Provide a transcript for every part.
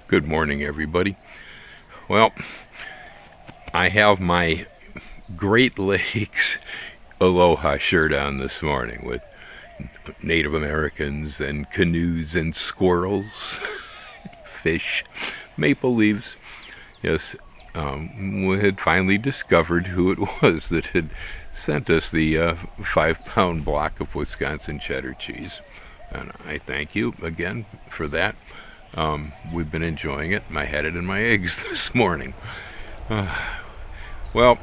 Good morning, everybody. Well, I have my Great Lakes Aloha shirt on this morning with Native Americans and canoes and squirrels, fish, maple leaves. Yes, we had finally discovered who it was that had sent us the 5-pound block of Wisconsin cheddar cheese. And I thank you again for that. We've been enjoying it. I had it in my eggs this morning. Well,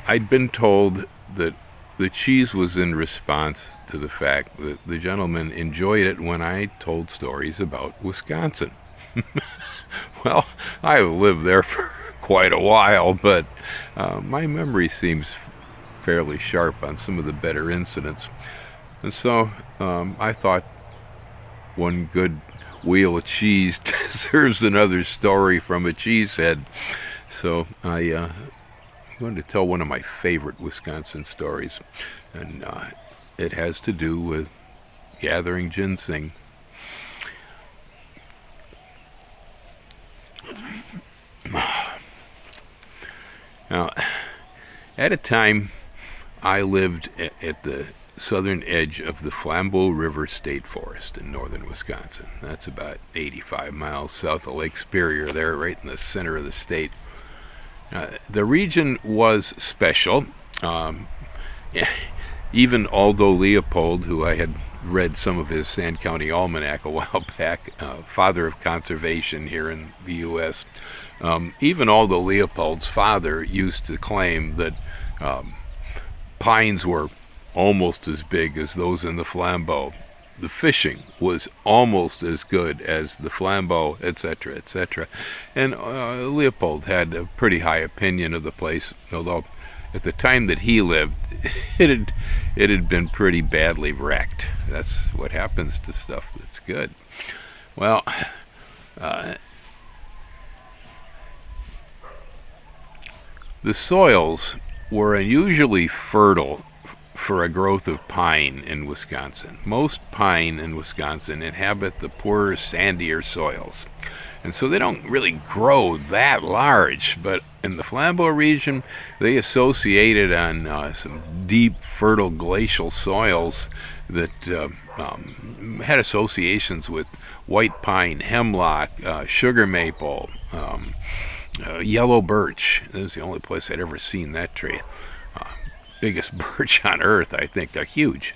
I'd been told that the cheese was in response to the fact that the gentleman enjoyed it when I told stories about Wisconsin. Well, I've lived there for quite a while, but my memory seems fairly sharp on some of the better incidents. And so I thought one good wheel of cheese deserves another story from a cheesehead. So I'm going to tell one of my favorite Wisconsin stories, and it has to do with gathering ginseng. Now, at a time, I lived at the southern edge of the Flambeau River State Forest in northern Wisconsin. That's about 85 miles south of Lake Superior, there right in the center of the state. The region was special. Even Aldo Leopold, who I had read some of his Sand County Almanac a while back, father of conservation here in the U.S., even Aldo Leopold's father used to claim that pines were almost as big as those in the Flambeau. The fishing was almost as good as the Flambeau, etc., etc. And Leopold had a pretty high opinion of the place, although at the time that he lived, it had been pretty badly wrecked. That's what happens to stuff that's good. Well, the soils were unusually fertile for a growth of pine in Wisconsin. Most pine in Wisconsin inhabit the poorer, sandier soils, and so they don't really grow that large. But in the Flambeau region, they associated on some deep, fertile glacial soils that had associations with white pine, hemlock, sugar maple, yellow birch. That was the only place I'd ever seen that tree. Biggest birch on earth, I think. They're huge.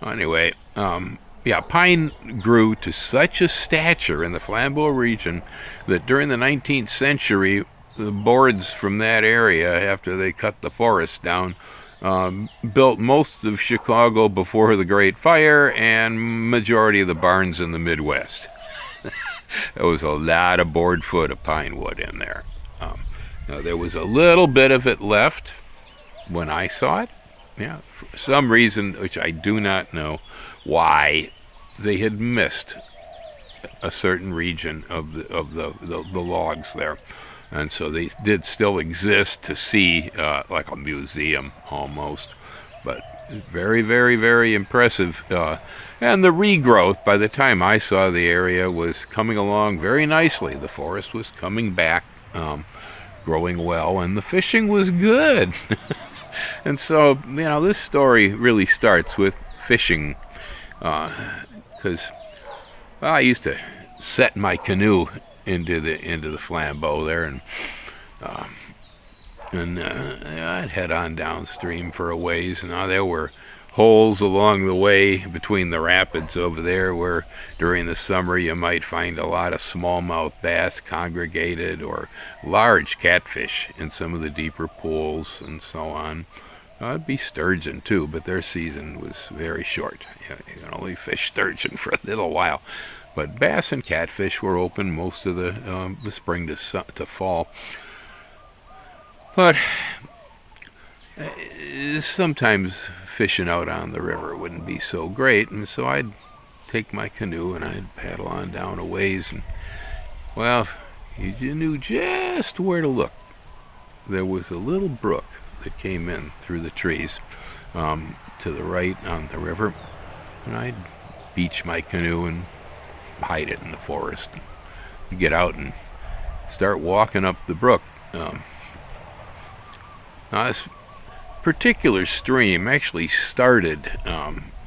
Anyway, pine grew to such a stature in the Flambeau region that during the 19th century, the boards from that area, after they cut the forest down, built most of Chicago before the Great Fire and majority of the barns in the Midwest. There was a lot of board foot of pine wood in there. Now, there was a little bit of it left when I saw it. Yeah, for some reason, which I do not know why, they had missed a certain region of the logs there, and so they did still exist to see, like a museum almost. But very, very, very impressive. And the regrowth, by the time I saw the area, was coming along very nicely. The forest was coming back, growing well, and the fishing was good. And so, this story really starts with fishing, because I used to set my canoe into the Flambeau there, and I'd head on downstream for a ways. Now there were holes along the way between the rapids over there where during the summer you might find a lot of smallmouth bass congregated, or large catfish in some of the deeper pools and so on. It'd be sturgeon too, but their season was very short. You can only fish sturgeon for a little while. But bass and catfish were open most of the spring to fall. But sometimes fishing out on the river wouldn't be so great, and so I'd take my canoe and I'd paddle on down a ways, and well, you knew just where to look. There was a little brook that came in through the trees to the right on the river, and I'd beach my canoe and hide it in the forest. get out and start walking up the brook. Now this particular stream actually started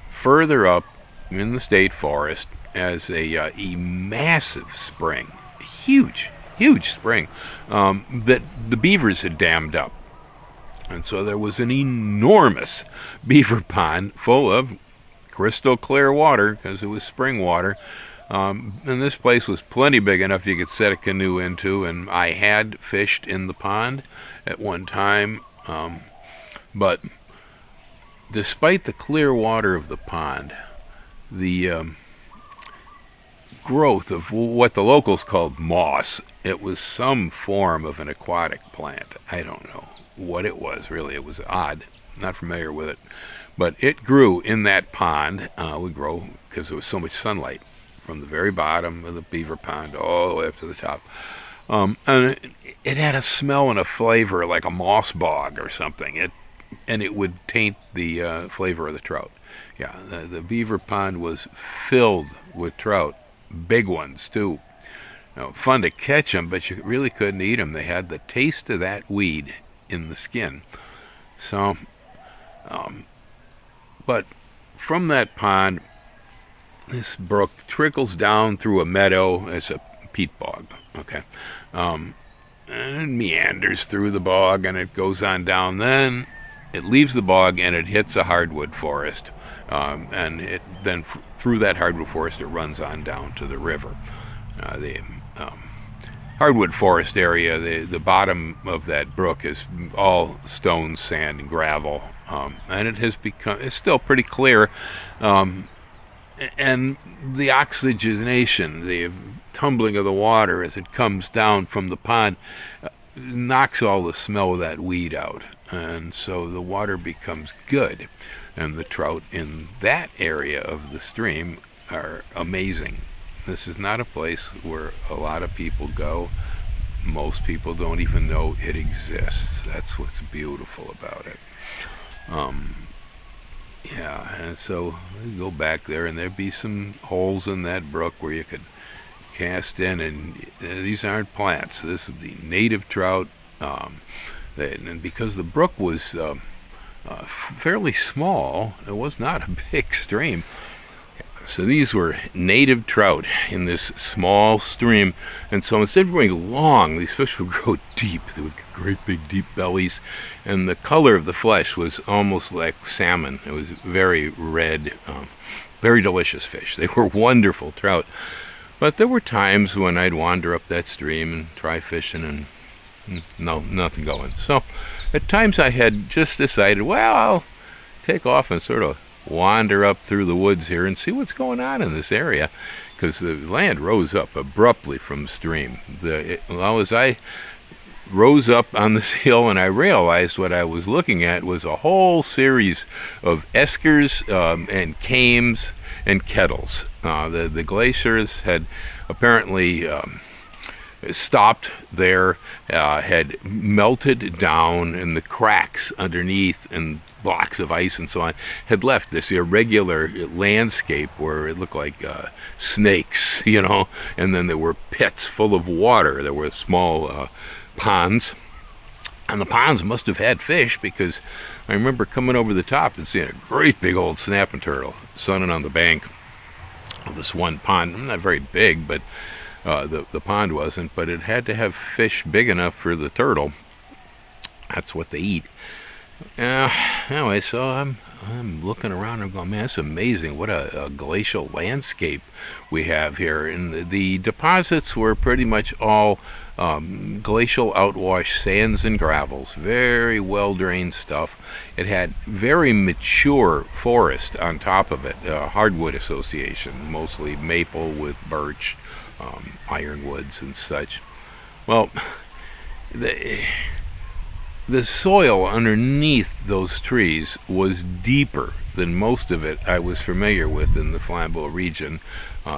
further up in the state forest as a massive spring, huge spring that the beavers had dammed up. And so there was an enormous beaver pond full of crystal clear water because it was spring water. And this place was plenty big enough you could set a canoe into, and I had fished in the pond at one time. But despite the clear water of the pond, the growth of what the locals called moss, it was some form of an aquatic plant. I don't know what it was, really. It was odd. Not familiar with it. But it grew in that pond. Would grow because there was so much sunlight from the very bottom of the beaver pond all the way up to the top. And it had a smell and a flavor like a moss bog or something. And it would taint the flavor of the trout. Yeah, the beaver pond was filled with trout, big ones too. Now, fun to catch them, but you really couldn't eat them. They had the taste of that weed in the skin. So, but from that pond, this brook trickles down through a meadow. It's a peat bog, okay? And it meanders through the bog, and it goes on down. Then it leaves the bog, and it hits a hardwood forest. And it then through that hardwood forest, it runs on down to the river. The hardwood forest area, the bottom of that brook is all stone, sand, and gravel. And it's still pretty clear. And the oxygenation, the tumbling of the water as it comes down from the pond, knocks all the smell of that weed out. And so the water becomes good. And the trout in that area of the stream are amazing. This is not a place where a lot of people go. Most people don't even know it exists. That's what's beautiful about it. Yeah, and so we go back there, and there'd be some holes in that brook where you could cast in, and these aren't plants. This would be native trout, and because the brook was fairly small, it was not a big stream. So these were native trout in this small stream, and so instead of growing long, these fish would grow deep. They would get great big deep bellies, and the color of the flesh was almost like salmon. It was very red, very delicious fish. They were wonderful trout. But there were times when I'd wander up that stream and try fishing, and no, nothing going. So at times I had just decided, well, I'll take off and sort of wander up through the woods here and see what's going on in this area, because the land rose up abruptly from the stream. As I rose up on this hill and I realized what I was looking at was a whole series of eskers and kames and kettles. The glaciers had apparently stopped there, had melted down, and the cracks underneath and blocks of ice and so on had left this irregular landscape where it looked like snakes, and then there were pits full of water. There were small ponds, and the ponds must have had fish, because I remember coming over the top and seeing a great big old snapping turtle sunning on the bank of this one pond. Not very big, but the pond wasn't, but it had to have fish big enough for the turtle. That's what they eat. Anyway, so I'm looking around and I'm going, man, it's amazing what a glacial landscape we have here. And the deposits were pretty much all glacial outwash sands and gravels, very well-drained stuff. It had very mature forest on top of it, hardwood association, mostly maple with birch, ironwoods and such. Well, the soil underneath those trees was deeper than most of it I was familiar with in the Flambeau region.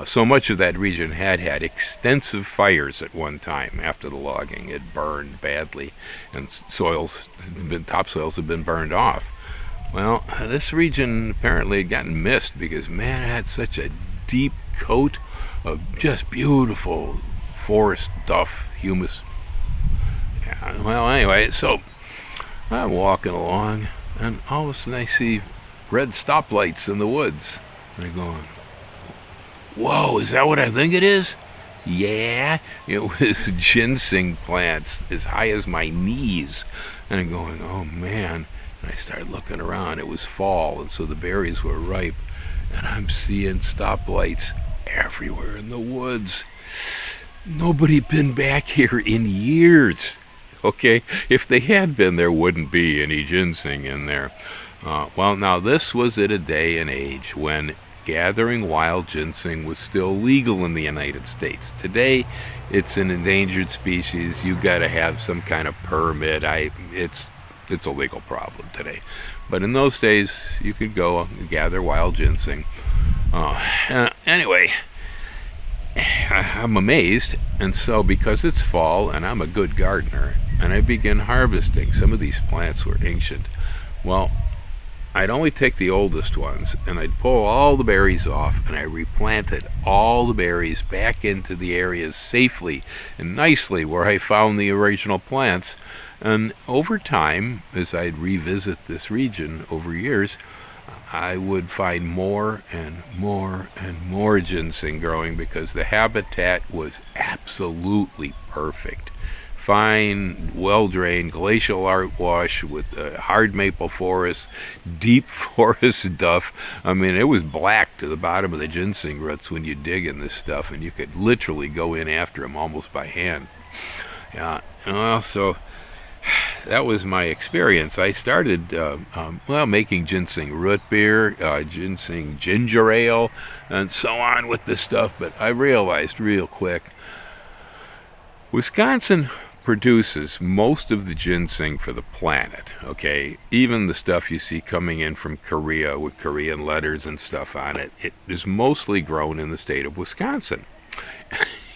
So much of that region had extensive fires at one time after the logging. It burned badly, and topsoils had been burned off. Well, this region apparently had gotten missed because, man, it had such a deep coat of just beautiful forest duff, humus. Yeah, well, anyway, so I'm walking along, and all of a sudden I see red stoplights in the woods. And I'm going, whoa, is that what I think it is? Yeah, it was ginseng plants as high as my knees. And I'm going, oh man. And I started looking around. It was fall, and so the berries were ripe. And I'm seeing stoplights everywhere in the woods. Nobody been back here in years. Okay, if they had been, there wouldn't be any ginseng in there. Well, now this was at a day and age when gathering wild ginseng was still legal in the United States. Today, it's an endangered species. You got to have some kind of permit. It's a legal problem today. But in those days, you could go gather wild ginseng. Anyway, I'm amazed, and so because it's fall and I'm a good gardener, and I begin harvesting. Some of these plants were ancient. Well, I'd only take the oldest ones, and I'd pull all the berries off, and I replanted all the berries back into the areas safely and nicely where I found the original plants. And over time, as I'd revisit this region over years, I would find more and more and more ginseng growing because the habitat was absolutely perfect. Fine, well-drained glacial art wash with hard maple forest, deep forest duff. I mean, it was black to the bottom of the ginseng roots when you dig in this stuff, and you could literally go in after them almost by hand. Yeah, well, so that was my experience. I started, making ginseng root beer, ginseng ginger ale, and so on with this stuff, but I realized real quick, Wisconsin produces most of the ginseng for the planet, okay? Even the stuff you see coming in from Korea with Korean letters and stuff on it, it is mostly grown in the state of Wisconsin.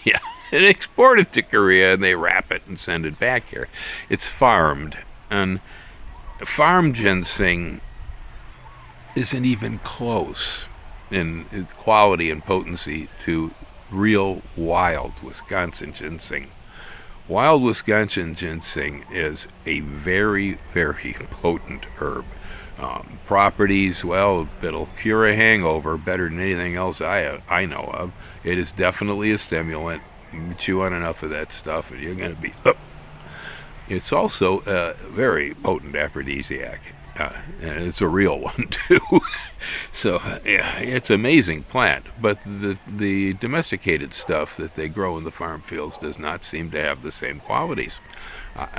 Yeah, and exported to Korea, and they wrap it and send it back here. It's farmed, and farm ginseng isn't even close in quality and potency to real wild Wisconsin ginseng. Wild Wisconsin ginseng is a very, very potent herb. Properties, well, it'll cure a hangover better than anything else I know of. It is definitely a stimulant. You chew on enough of that stuff and you're going to be up. It's also a very potent aphrodisiac. And it's a real one, too. So, yeah, it's an amazing plant. But the domesticated stuff that they grow in the farm fields does not seem to have the same qualities.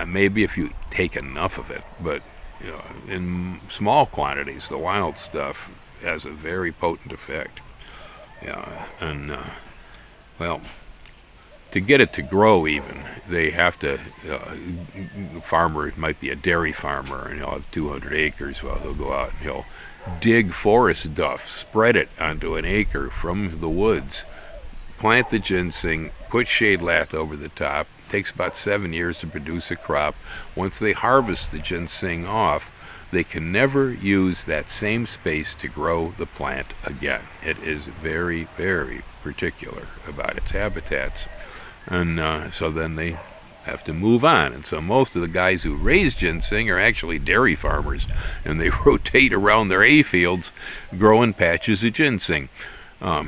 Maybe if you take enough of it, but in small quantities, the wild stuff has a very potent effect. Yeah, and, to get it to grow even, they have to, farmer might be a dairy farmer and he'll have 200 acres. Well, he'll go out and he'll dig forest duff, spread it onto an acre from the woods, plant the ginseng, put shade lath over the top. It takes about 7 years to produce a crop. Once they harvest the ginseng off, they can never use that same space to grow the plant again. It is very, very particular about its habitats. And so then they have to move on. And so most of the guys who raise ginseng are actually dairy farmers, and they rotate around their hay fields growing patches of ginseng. But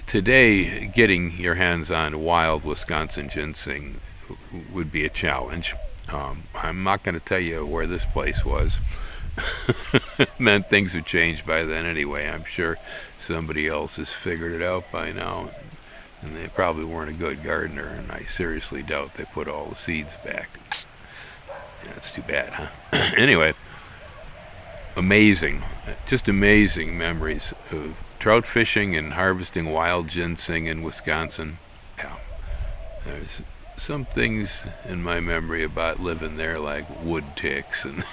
today, getting your hands on wild Wisconsin ginseng would be a challenge. I'm not going to tell you where this place was. Man, things have changed by then anyway. I'm sure somebody else has figured it out by now, and they probably weren't a good gardener, and I seriously doubt they put all the seeds back. Yeah, it's too bad, huh? Anyway, just amazing memories of trout fishing and harvesting wild ginseng in Wisconsin. Yeah, there's some things in my memory about living there, like wood ticks and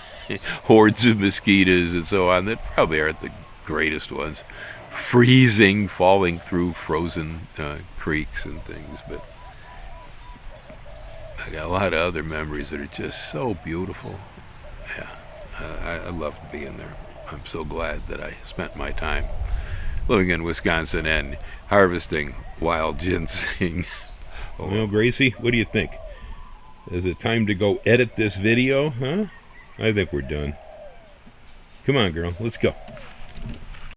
hordes of mosquitoes and so on, that probably aren't the greatest ones. Freezing, falling through frozen creeks and things, but I got a lot of other memories that are just so beautiful. Yeah, I loved being there. I'm so glad that I spent my time living in Wisconsin and harvesting wild ginseng. Well, Gracie, what do you think? Is it time to go edit this video, huh? I think we're done. Come on, girl, let's go.